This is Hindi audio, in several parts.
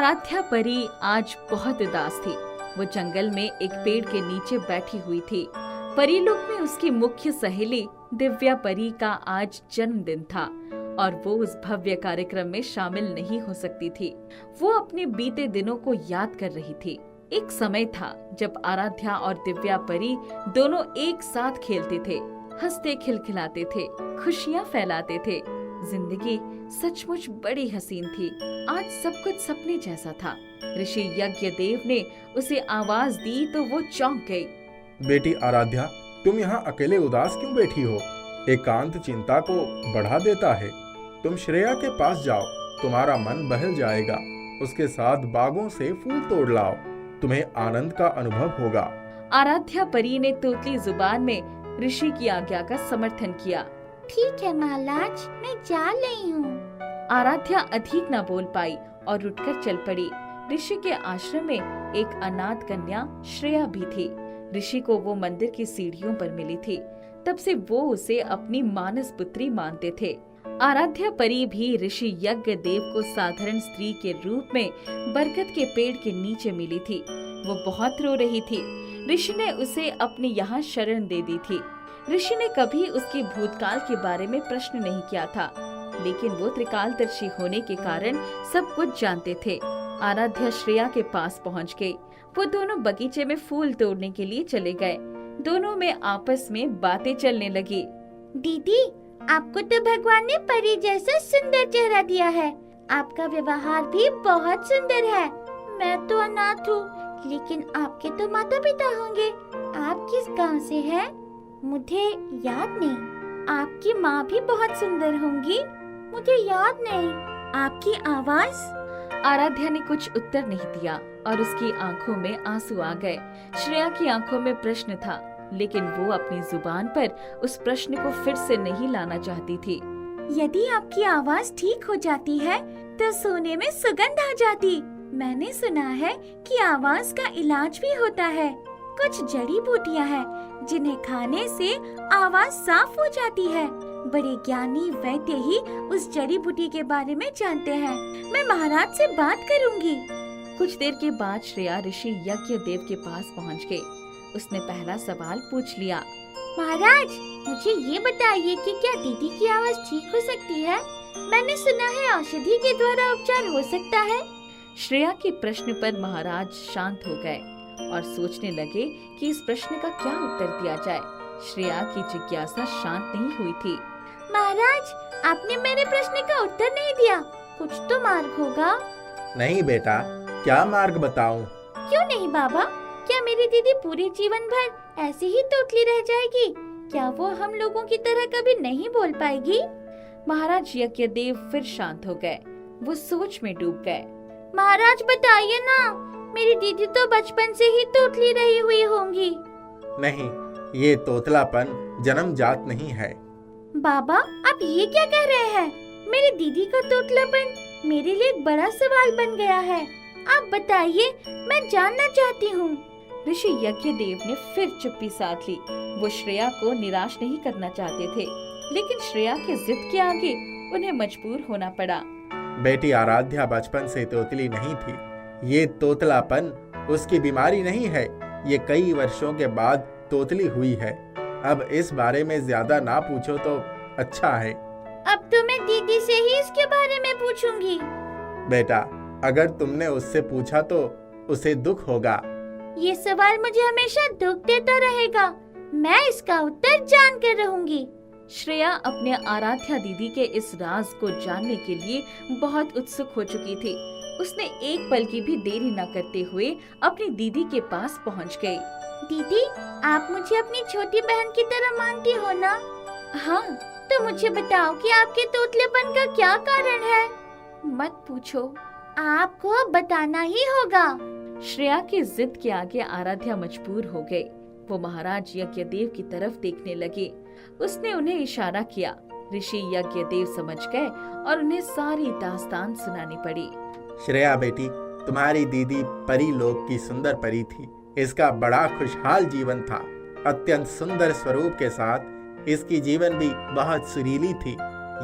आराध्या परी आज बहुत उदास थी। वो जंगल में एक पेड़ के नीचे बैठी हुई थी। परीलोक में उसकी मुख्य सहेली दिव्या परी का आज जन्मदिन था और वो उस भव्य कार्यक्रम में शामिल नहीं हो सकती थी। वो अपने बीते दिनों को याद कर रही थी। एक समय था जब आराध्या और दिव्या परी दोनों एक साथ खेलते थे, हंसते खिलखिलाते थे, खुशियाँ फैलाते थे। जिंदगी सचमुच बड़ी हसीन थी। आज सब कुछ सपने जैसा था। ऋषि यज्ञदेव ने उसे आवाज दी तो वो चौंक गई। बेटी आराध्या, तुम यहाँ अकेले उदास क्यों बैठी हो? एकांत चिंता को बढ़ा देता है। तुम श्रेया के पास जाओ, तुम्हारा मन बहल जाएगा। उसके साथ बागों से फूल तोड़ लाओ, तुम्हें आनंद का अनुभव होगा। आराध्या परी ने तोतली जुबान में ऋषि की आज्ञा का समर्थन किया। ठीक है महाराज, मैं जा रही हूँ। आराध्या अधिक न बोल पाई और उठकर चल पड़ी। ऋषि के आश्रम में एक अनाथ कन्या श्रेया भी थी। ऋषि को वो मंदिर की सीढ़ियों पर मिली थी। तब से वो उसे अपनी मानस पुत्री मानते थे। आराध्या परी भी ऋषि यज्ञदेव को साधारण स्त्री के रूप में बरगद के पेड़ के नीचे मिली थी। वो बहुत रो रही थी। ऋषि ने उसे अपने यहाँ शरण दे दी थी। ऋषि ने कभी उसके भूतकाल के बारे में प्रश्न नहीं किया था, लेकिन वो त्रिकालदर्शी होने के कारण सब कुछ जानते थे। आराध्या श्रेया के पास पहुंच गई। वो दोनों बगीचे में फूल तोड़ने के लिए चले गए। दोनों में आपस में बातें चलने लगी। दीदी, आपको तो भगवान ने परी जैसा सुंदर चेहरा दिया है। आपका व्यवहार भी बहुत सुंदर है। मैं तो अनाथ हूँ, लेकिन आपके तो माता पिता होंगे। आप किस गांव से हैं? मुझे याद नहीं। आपकी माँ भी बहुत सुंदर होंगी। मुझे याद नहीं। आपकी आवाज? आराध्या ने कुछ उत्तर नहीं दिया और उसकी आंखों में आंसू आ गए। श्रेया की आंखों में प्रश्न था, लेकिन वो अपनी जुबान पर उस प्रश्न को फिर से नहीं लाना चाहती थी। यदि आपकी आवाज ठीक हो जाती है तो सोने में सुगंध आ जाती। मैंने सुना है कि आवाज का इलाज भी होता है। कुछ जड़ी बूटियां हैं जिन्हें खाने से आवाज साफ हो जाती है। बड़े ज्ञानी वैद्य ही उस जड़ी बूटी के बारे में जानते हैं। मैं महाराज से बात करूंगी। कुछ देर के बाद श्रेया ऋषि यज्ञदेव के पास पहुंच गई। उसने पहला सवाल पूछ लिया। महाराज, मुझे ये बताइए कि क्या दीदी की आवाज ठीक हो सकती है? मैंने सुना है औषधि के द्वारा उपचार हो सकता है। श्रेया के प्रश्न पर महाराज शांत हो गए और सोचने लगे कि इस प्रश्न का क्या उत्तर दिया जाए। श्रेया की जिज्ञासा शांत नहीं हुई थी। महाराज, आपने मेरे प्रश्न का उत्तर नहीं दिया। कुछ तो मार्ग होगा। नहीं बेटा, क्या मार्ग बताऊं? क्यों नहीं बाबा? क्या मेरी दीदी पूरे जीवन भर ऐसे ही तोतली रह जाएगी? क्या वो हम लोगों की तरह कभी नहीं बोल पाएगी? महाराज यज्ञदेव फिर शांत हो गए। वो सोच में डूब गए। महाराज बताइए ना, मेरी दीदी तो बचपन से ही तोतली रही हुई होंगी। नहीं, ये तोतलापन जन्मजात नहीं है। बाबा, आप ये क्या कह रहे हैं? मेरी दीदी का तोतलापन मेरे लिए एक बड़ा सवाल बन गया है। आप बताइए, मैं जानना चाहती हूँ। ऋषि यज्ञदेव ने फिर चुप्पी साध ली। वो श्रेया को निराश नहीं करना चाहते थे, लेकिन श्रेया के जिद के आगे उन्हें मजबूर होना पड़ा। बेटी आराध्या बचपन से तोतली नहीं थी। ये तोतलापन उसकी बीमारी नहीं है। ये कई वर्षों के बाद तोतली हुई है। अब इस बारे में ज्यादा ना पूछो तो अच्छा है। अब तो मैं दीदी से ही इसके बारे में पूछूंगी। बेटा, अगर तुमने उससे पूछा तो उसे दुख होगा। ये सवाल मुझे हमेशा दुख देता रहेगा। मैं इसका उत्तर जान कर रहूंगी। श्रेया अपने आराध्या दीदी के इस राज को जानने के लिए बहुत उत्सुक हो चुकी थी। उसने एक पल की भी देरी न करते हुए अपनी दीदी के पास पहुंच गई। दीदी, आप मुझे अपनी छोटी बहन की तरह मानती हो ना? हाँ। तो मुझे बताओ कि आपके तोतलेपन का क्या कारण है? मत पूछो, आपको अब बताना ही होगा। श्रेया की जिद के आगे आराध्या मजबूर हो गई। वो महाराज यज्ञदेव की तरफ देखने लगे। उसने उन्हें इशारा किया। ऋषि यज्ञदेव समझ गए और उन्हें सारी दास्तान सुनानी पड़ी। श्रेया बेटी, तुम्हारी दीदी परी लोक की सुंदर परी थी। इसका बड़ा खुशहाल जीवन था। अत्यंत सुंदर स्वरूप के साथ इसकी जीवन भी बहुत सुरीली थी।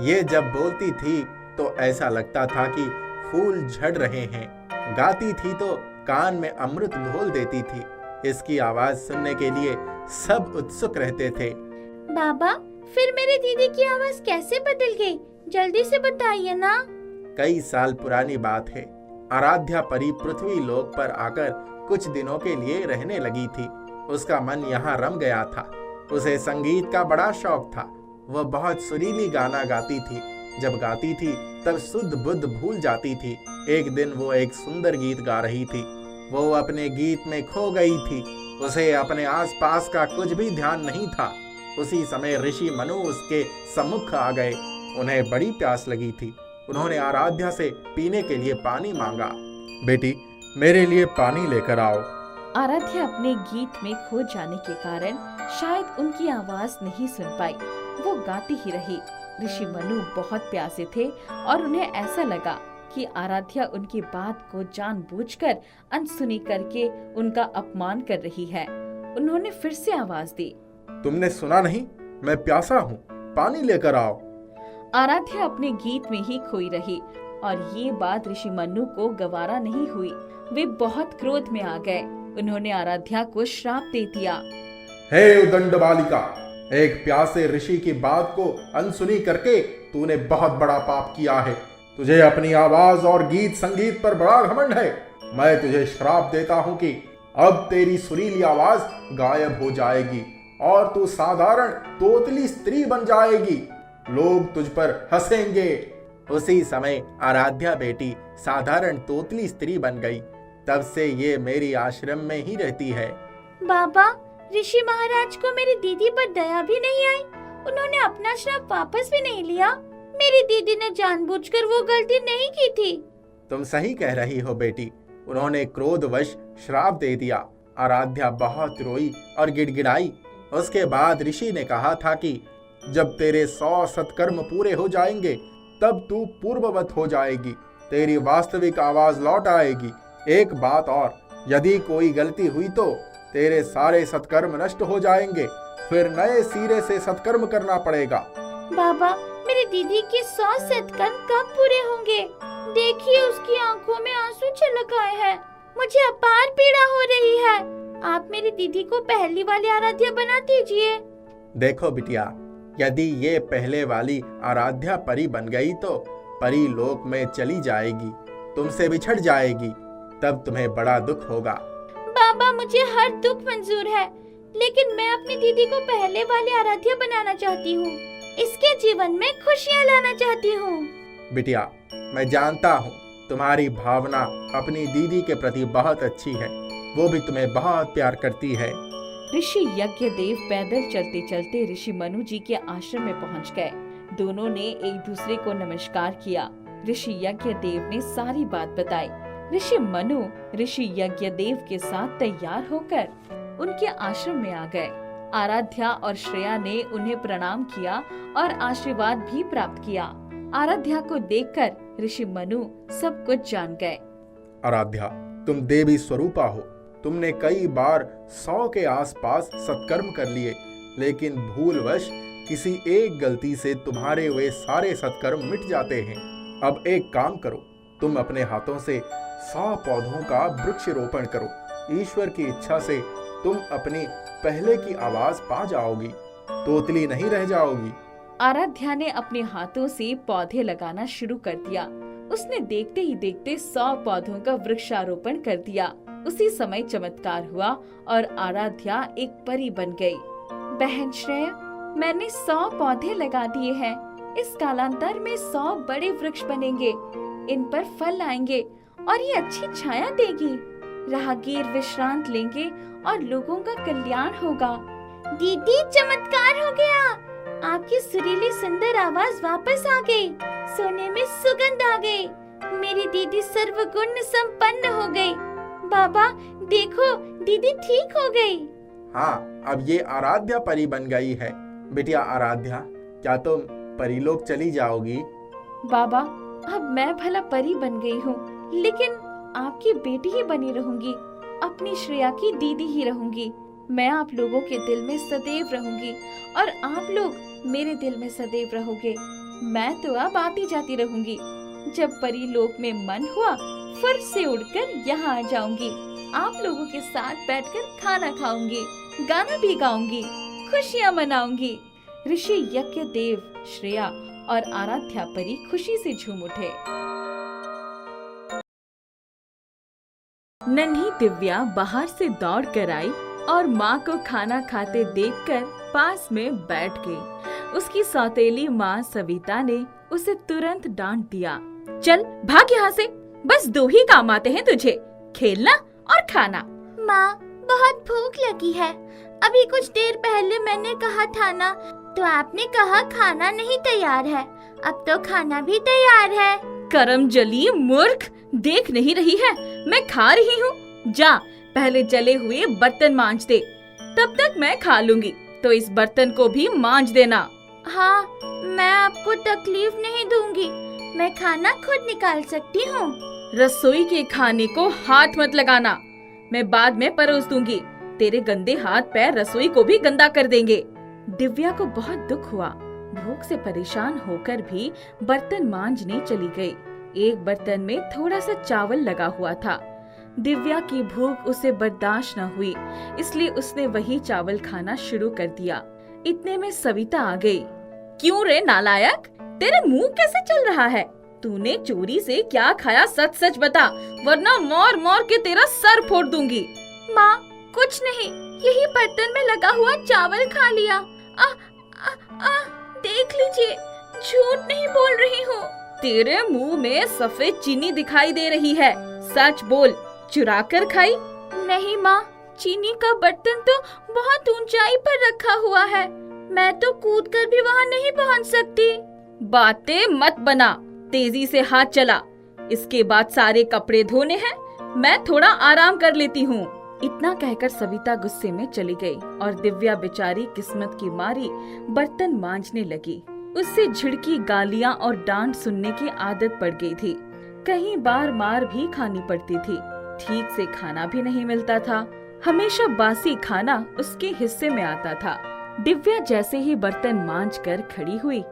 ये जब बोलती थी तो ऐसा लगता था कि फूल झड़ रहे हैं। गाती थी तो कान में अमृत घोल देती थी। इसकी आवाज सुनने के लिए सब उत्सुक रहते थे। बाबा, फिर मेरी दीदी की आवाज कैसे बदल गई? जल्दी से बताइए ना। कई साल पुरानी बात है। आराध्या परी पृथ्वी लोक पर आकर कुछ दिनों के लिए रहने लगी थी। उसका मन यहाँ रम गया था। उसे संगीत का बड़ा शौक था। वह बहुत सुरीली गाना गाती थी। जब गाती थी तब शुद्ध बुद्ध भूल जाती थी। एक दिन वो एक सुंदर गीत गा रही थी। वो अपने गीत में खो गई थी। उसे अपने आसपास का कुछ भी ध्यान नहीं था। उसी समय ऋषि मनु उसके सम्मुख आ गए। उन्हें बड़ी प्यास लगी थी। उन्होंने आराध्या से पीने के लिए पानी मांगा। बेटी, मेरे लिए पानी लेकर आओ। आराध्या अपने गीत में खो जाने के कारण शायद उनकी आवाज नहीं सुन पाई। वो गाती ही रही। ऋषि मनु बहुत प्यासे थे और उन्हें ऐसा लगा कि आराध्या उनकी बात को जानबूझकर अनसुनी करके उनका अपमान कर रही है। उन्होंने फिर से आवाज दी, तुमने सुना नहीं? मैं प्यासा हूँ, पानी लेकर आओ। आराध्या अपने गीत में ही खोई रही और ये बात ऋषि मनु को गवारा नहीं हुई। वे बहुत क्रोध में आ गए। उन्होंने आराध्या को श्राप दे दिया। हे उदंड बालिका, एक प्यासे ऋषि की बात को अनसुनी करके तूने बहुत बड़ा पाप किया है। तुझे अपनी आवाज और गीत संगीत पर बड़ा घमंड है। मैं तुझे श्राप देता हूँ कि अब तेरी सुरीली आवाज गायब हो जाएगी और तू साधारण तोतली स्त्री बन जाएगी। लोग तुझ पर हंसेंगे। उसी समय आराध्या बेटी साधारण तोतली स्त्री बन गई। तब से ये मेरी आश्रम में ही रहती है। बाबा, ऋषि महाराज को मेरी दीदी पर दया भी नहीं आई। उन्होंने अपना श्राप वापस भी नहीं लिया। मेरी दीदी ने जानबूझकर वो गलती नहीं की थी। तुम सही कह रही हो बेटी। उन्होंने क्रोधवश श्राप दे दिया। आराध्या बहुत रोई और गिड़गिड़ाई। उसके बाद ऋषि ने कहा था कि जब तेरे 100 सत्कर्म पूरे हो जाएंगे तब तू पूर्ववत हो जाएगी। तेरी वास्तविक आवाज लौट आएगी। एक बात और, यदि कोई गलती हुई तो तेरे सारे सत्कर्म नष्ट हो जाएंगे। फिर नए सिरे से सत्कर्म करना पड़ेगा। बाबा, मेरी दीदी के 100 सत्कर्म कब पूरे होंगे? देखिए, उसकी आंखों में आंसू छलक आए हैं। मुझे अपार पीड़ा हो रही है। आप मेरी दीदी को पहली वाली आराध्या बना दीजिए। देखो बिटिया, यदि ये पहले वाली आराध्या परी बन गई तो परी लोक में चली जाएगी, तुमसे बिछड़ जाएगी। तब तुम्हें बड़ा दुख होगा। बाबा, मुझे हर दुख मंजूर है, लेकिन मैं अपनी दीदी को पहले वाली आराध्या बनाना चाहती हूँ। इसके जीवन में खुशियाँ लाना चाहती हूँ। बिटिया, मैं जानता हूँ तुम्हारी भावना अपनी दीदी के प्रति बहुत अच्छी है। वो भी तुम्हें बहुत प्यार करती है। ऋषि यज्ञदेव पैदल चलते चलते ऋषि मनु जी के आश्रम में पहुंच गए। दोनों ने एक दूसरे को नमस्कार किया। ऋषि यज्ञदेव ने सारी बात बताई। ऋषि मनु ऋषि यज्ञदेव के साथ तैयार होकर उनके आश्रम में आ गए। आराध्या और श्रेया ने उन्हें प्रणाम किया और आशीर्वाद भी प्राप्त किया। आराध्या को देखकर ऋषि मनु सब कुछ जान गए। आराध्या, तुम देवी स्वरूपा हो। तुमने कई बार 100 के आसपास सत्कर्म कर लिए, लेकिन भूलवश किसी एक गलती से तुम्हारे वे सारे सत्कर्म मिट जाते हैं। अब एक काम करो, तुम अपने हाथों से 100 पौधों का वृक्ष रोपण करो। ईश्वर की इच्छा से तुम अपनी पहले की आवाज पा जाओगी, तोतली नहीं रह जाओगी। आराध्या ने अपने हाथों से पौधे लगाना शुरू कर दिया। उसने देखते ही देखते 100 पौधों का वृक्षारोपण कर दिया। उसी समय चमत्कार हुआ और आराध्या एक परी बन गई। बहन श्रेया, मैंने 100 पौधे लगा दिए हैं। इस कालांतर में 100 बड़े वृक्ष बनेंगे। इन पर फल आएंगे और ये अच्छी छाया देगी। राहगीर विश्रांत लेंगे और लोगों का कल्याण होगा। दीदी, चमत्कार हो गया। आपकी सुरीली सुंदर आवाज वापस आ गई। सोने में सुगंध आ गई। मेरी दीदी सर्वगुण संपन्न हो गई। बाबा, देखो, दीदी ठीक हो गई। हाँ, अब ये आराध्या परी बन गई है। बिटिया आराध्या, क्या तुम परीलोक चली जाओगी? बाबा, अब मैं भला परी बन गई हूँ, लेकिन आपकी बेटी ही बनी रहूंगी। अपनी श्रेया की दीदी ही रहूंगी। मैं आप लोगों के दिल में सदैव रहूंगी और आप लोग मेरे दिल में सदैव रहोगे। मैं तो अब आती जाती रहूंगी। जब परी लोक में मन हुआ फट से उड़कर यहाँ आ जाऊंगी। आप लोगों के साथ बैठकर खाना खाऊंगी, गाना भी गाऊंगी, खुशियाँ मनाऊंगी। ऋषि यज्ञदेव, श्रेया और आराध्या परी खुशी से झूम उठे। नन्ही दिव्या बाहर से दौड़ कर आई और माँ को खाना खाते देखकर पास में बैठ गई। उसकी सौतेली माँ सविता ने उसे तुरंत डांट दिया, चल भाग यहाँ से, बस दो ही काम आते हैं तुझे, खेलना और खाना। माँ, बहुत भूख लगी है। अभी कुछ देर पहले मैंने कहा था ना, तो आपने कहा खाना नहीं तैयार है। अब तो खाना भी तैयार है। करम जली मूर्ख, देख नहीं रही है मैं खा रही हूँ। जा पहले जले हुए बर्तन मांज दे, तब तक मैं खा लूंगी, तो इस बर्तन को भी मांज देना। हाँ, मैं आपको तकलीफ नहीं दूंगी, मैं खाना खुद निकाल सकती हूँ। रसोई के खाने को हाथ मत लगाना, मैं बाद में परोस दूंगी। तेरे गंदे हाथ पैर रसोई को भी गंदा कर देंगे। दिव्या को बहुत दुख हुआ। भूख से परेशान होकर भी बर्तन मांजने चली गई। एक बर्तन में थोड़ा सा चावल लगा हुआ था। दिव्या की भूख उसे बर्दाश्त न हुई, इसलिए उसने वही चावल खाना शुरू कर दिया। इतने में सविता आ गई। क्यों रे नालायक, तेरे मुंह कैसे चल रहा है? तूने चोरी से क्या खाया, सच सच बता, वरना मार मार के तेरा सर फोड़ दूंगी। माँ, कुछ नहीं, यही बर्तन में लगा हुआ चावल खा लिया। देख लीजिए, झूठ नहीं बोल रही हूँ। तेरे मुंह में सफेद चीनी दिखाई दे रही है, सच बोल, चुरा कर खाई? नहीं माँ, चीनी का बर्तन तो बहुत ऊंचाई पर रखा हुआ है, मैं तो कूदकर भी वहाँ नहीं पहुँच सकती। बातें मत बना, तेजी से हाथ चला। इसके बाद सारे कपड़े धोने हैं, मैं थोड़ा आराम कर लेती हूँ। इतना कहकर सविता गुस्से में चली गई और दिव्या बेचारी किस्मत की मारी बर्तन मांजने लगी। उससे झिड़की, गालियाँ और डांट सुनने की आदत पड़ गई थी। कहीं बार मार भी खानी पड़ती थी। ठीक से खाना भी नहीं मिलता था। हमेशा बासी खाना उसके हिस्से में आता था। दिव्या जैसे ही बर्तन मांज कर खड़ी हुई,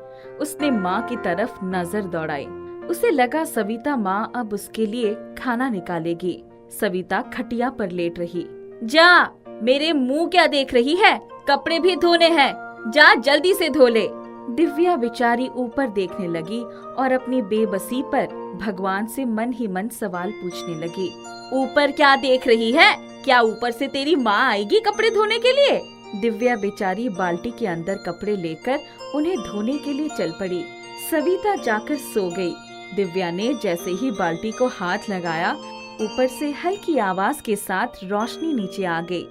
उसने माँ की तरफ नजर दौड़ाई। उसे लगा सविता माँ अब उसके लिए खाना निकालेगी। सविता खटिया पर लेट रही। जा, मेरे मुंह क्या देख रही है? कपड़े भी धोने हैं, जा जल्दी से धो ले। दिव्या बेचारी ऊपर देखने लगी और अपनी बेबसी पर भगवान से मन ही मन सवाल पूछने लगी। ऊपर क्या देख रही है? क्या ऊपर से तेरी माँ आएगी कपड़े धोने के लिए? दिव्या बेचारी बाल्टी के अंदर कपड़े लेकर उन्हें धोने के लिए चल पड़ी। सविता जाकर सो गई। दिव्या ने जैसे ही बाल्टी को हाथ लगाया, ऊपर से हल्की आवाज के साथ रोशनी नीचे आ गई।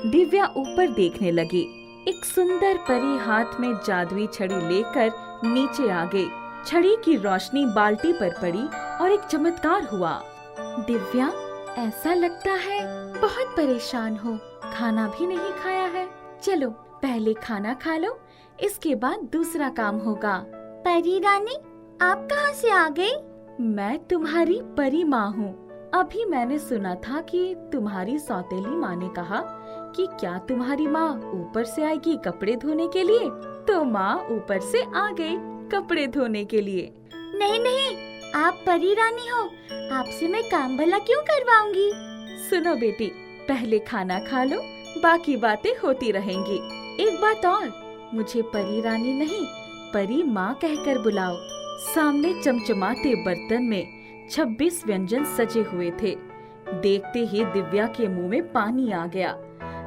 दिव्या ऊपर देखने लगी। एक सुंदर परी हाथ में जादुई छड़ी लेकर नीचे आ गई। छड़ी की रोशनी बाल्टी पर पड़ी और एक चमत्कार हुआ। दिव्या, ऐसा लगता है बहुत परेशान हो, खाना भी नहीं खाया है। चलो पहले खाना खा लो, इसके बाद दूसरा काम होगा। परी रानी, आप कहाँ से आ गई? मैं तुम्हारी परी माँ हूँ। अभी मैंने सुना था कि तुम्हारी सौतेली माँ ने कहा कि क्या तुम्हारी माँ ऊपर से आएगी कपड़े धोने के लिए, तो माँ ऊपर से आ गई कपड़े धोने के लिए। नहीं नहीं, आप परी रानी हो, आपसे मैं काम भला क्यों करवाऊंगी? सुनो बेटी, पहले खाना खा लो, बाकी बातें होती रहेंगी। एक बात और, मुझे परी रानी नहीं, परी माँ कहकर बुलाओ। सामने चमचमाते बर्तन में 26 व्यंजन सजे हुए थे। देखते ही दिव्या के मुंह में पानी आ गया।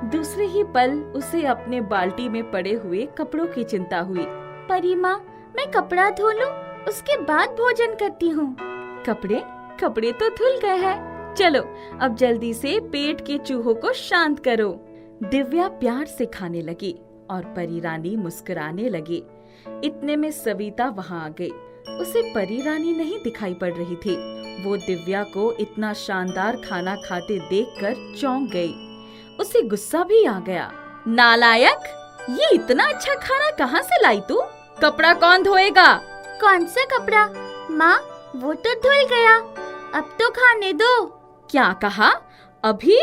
दूसरे ही पल उसे अपने बाल्टी में पड़े हुए कपड़ों की चिंता हुई। परी माँ, मैं कपड़ा धो लूं, उसके बाद भोजन करती हूँ। कपड़े तो धुल गए हैं। चलो अब जल्दी से पेट के चूहों को शांत करो। दिव्या प्यार से खाने लगी और परी रानी मुस्कुराने लगी। इतने में सविता वहाँ आ गई। उसे परी रानी नहीं दिखाई पड़ रही थी। वो दिव्या को इतना शानदार खाना खाते देखकर चौंक गई। उसे गुस्सा भी आ गया। नालायक, ये इतना अच्छा खाना कहाँ से लाई तू? कपड़ा कौन धोएगा? कौन सा कपड़ा? माँ, वो तो धुल गया, अब तो खाने दो। क्या कहा? अभी?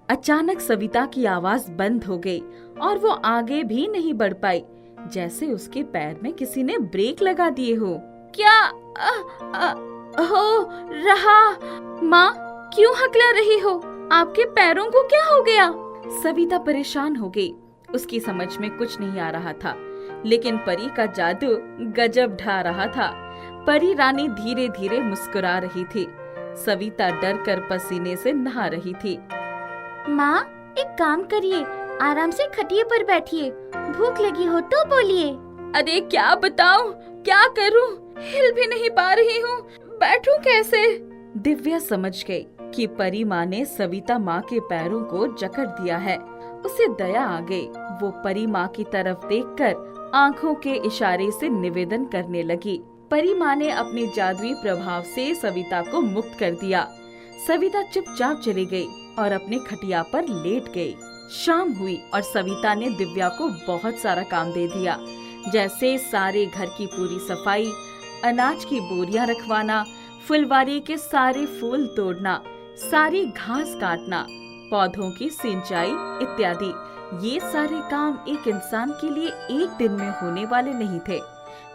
अचानक सविता की आवाज बंद हो गई और वो आगे भी नहीं बढ़ पाई, जैसे उसके पैर में किसी ने ब्रेक लगा दिए हो। क्या? हो रहा। माँ, क्यों हकला रही हो? आपके पैरों को क्या हो गया? सविता परेशान हो गई। उसकी समझ में कुछ नहीं आ रहा था, लेकिन परी का जादू गजब ढा रहा था। परी रानी धीरे धीरे मुस्कुरा रही थी। सविता डर कर पसीने से नहा रही थी। माँ, एक काम करिए, आराम से खटिए पर बैठिए। भूख लगी हो तो बोलिए। अरे क्या बताऊं, क्या करूं? हिल भी नहीं पा रही हूँ, बैठूं कैसे? दिव्या समझ गई कि परी माँ ने सविता माँ के पैरों को जकड़ दिया है। उसे दया आ गई। वो परी माँ की तरफ देखकर आंखों के इशारे से निवेदन करने लगी। परी माँ ने अपने जादुई प्रभाव से सविता को मुक्त कर दिया। सविता चुपचाप चली गई और अपने खटिया पर लेट गई। शाम हुई और सविता ने दिव्या को बहुत सारा काम दे दिया, जैसे सारे घर की पूरी सफाई, अनाज की बोरियां रखवाना, फुलवारी के सारे फूल तोड़ना, सारी घास काटना, पौधों की सिंचाई इत्यादि। ये सारे काम एक इंसान के लिए एक दिन में होने वाले नहीं थे।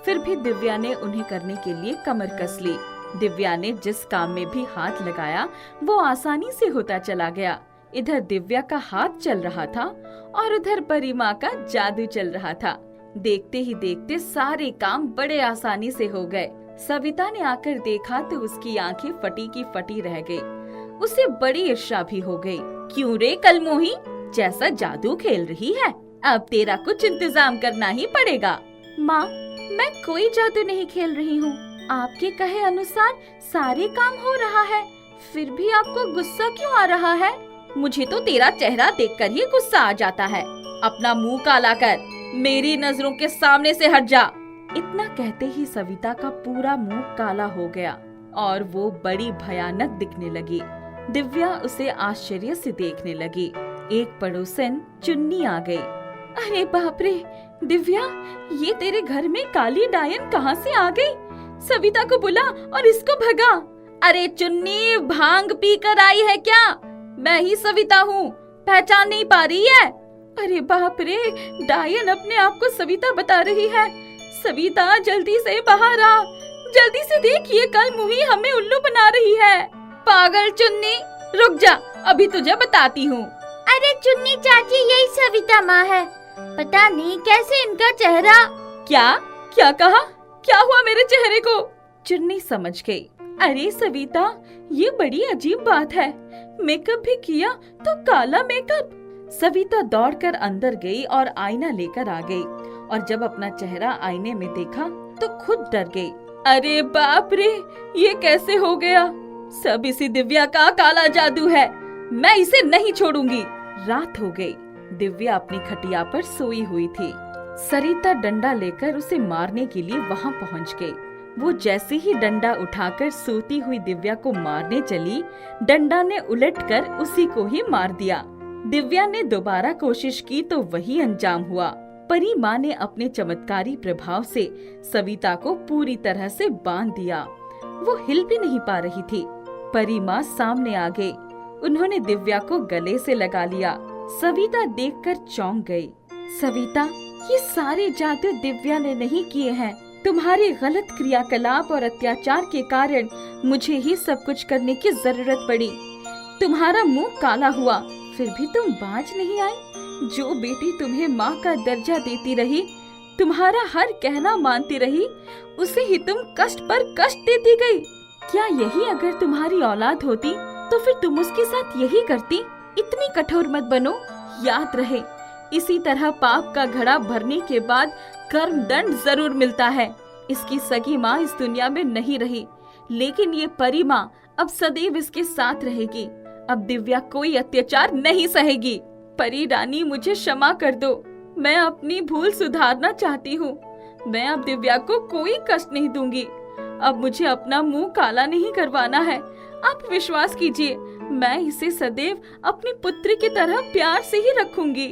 फिर भी दिव्या ने उन्हें करने के लिए कमर कस ली। दिव्या ने जिस काम में भी हाथ लगाया वो आसानी से होता चला गया। इधर दिव्या का हाथ चल रहा था और उधर परी माँ का जादू चल रहा था। देखते ही देखते सारे काम बड़े आसानी से हो गए। सविता ने आकर देखा तो उसकी आंखें फटी की फटी रह गई। उसे बड़ी ईर्ष्या भी हो गई। क्यों रे कलमोही, जैसा जादू खेल रही है, अब तेरा कुछ इंतजाम करना ही पड़ेगा। माँ, मैं कोई जादू नहीं खेल रही हूँ। आपके कहे अनुसार सारे काम हो रहा है, फिर भी आपको गुस्सा क्यों आ रहा है? मुझे तो तेरा चेहरा देखकर ही गुस्सा आ जाता है। अपना मुंह काला कर, मेरी नजरों के सामने से हट जा। इतना कहते ही सविता का पूरा मुंह काला हो गया और वो बड़ी भयानक दिखने लगी। दिव्या उसे आश्चर्य से देखने लगी। एक पड़ोसन चुन्नी आ गई। अरे बाप रे दिव्या, ये तेरे घर में काली डायन कहाँ से आ गई? सविता को बुला और इसको भगा। अरे चुन्नी, भांग पी कर आई है क्या? मैं ही सविता हूँ, पहचान नहीं पा रही है? अरे बाप रे, डायन अपने आप को सविता बता रही है। सविता जल्दी से बाहर आ, जल्दी से देख, ये कलमुही हमें उल्लू बना रही है। पागल चुन्नी, रुक जा, अभी तुझे बताती हूँ। अरे चुन्नी चाची, यही सविता माँ है। पता नहीं कैसे इनका चेहरा। क्या कहा? क्या हुआ मेरे चेहरे को? चुन्नी समझ गई। अरे सविता, ये बड़ी अजीब बात है, मेकअप भी किया तो काला मेकअप। सविता दौड़कर अंदर गई और आईना लेकर आ गई और जब अपना चेहरा आईने में देखा तो खुद डर गई। अरे बाप रे, ये कैसे हो गया? सब इसी दिव्या का काला जादू है, मैं इसे नहीं छोड़ूंगी। रात हो गई। दिव्या अपनी खटिया पर सोई हुई थी। सरिता डंडा लेकर उसे मारने के लिए वहाँ पहुँच गई। वो जैसे ही डंडा उठाकर सोती हुई दिव्या को मारने चली, डंडा ने उलटकर उसी को ही मार दिया। दिव्या ने दोबारा कोशिश की तो वही अंजाम हुआ। परी माँ ने अपने चमत्कारी प्रभाव से सविता को पूरी तरह से बांध दिया। वो हिल भी नहीं पा रही थी। परी माँ सामने आ गई। उन्होंने दिव्या को गले से लगा लिया। सविता देखकर चौंक गई। सविता, ये सारे जादू दिव्या ने नहीं किए हैं। तुम्हारे गलत क्रियाकलाप और अत्याचार के कारण मुझे ही सब कुछ करने की जरूरत पड़ी। तुम्हारा मुंह काला हुआ, फिर भी तुम बाज नहीं आई। जो बेटी तुम्हें माँ का दर्जा देती रही, तुम्हारा हर कहना मानती रही, उसे ही तुम कष्ट पर कष्ट देती गई। क्या यही अगर तुम्हारी औलाद होती तो फिर तुम उसके साथ यही करती? इतनी कठोर मत बनो। याद रहे, इसी तरह पाप का घड़ा भरने के बाद कर्म दंड जरूर मिलता है। इसकी सगी माँ इस दुनिया में नहीं रही, लेकिन ये परी माँ अब सदैव इसके साथ रहेगी। अब दिव्या कोई अत्याचार नहीं सहेगी। परी रानी, मुझे क्षमा कर दो। मैं अपनी भूल सुधारना चाहती हूँ। मैं अब दिव्या को कोई कष्ट नहीं दूंगी। अब मुझे अपना मुंह काला नहीं करवाना है। आप विश्वास कीजिए, मैं इसे सदैव अपनी पुत्री की तरह प्यार से ही रखूंगी।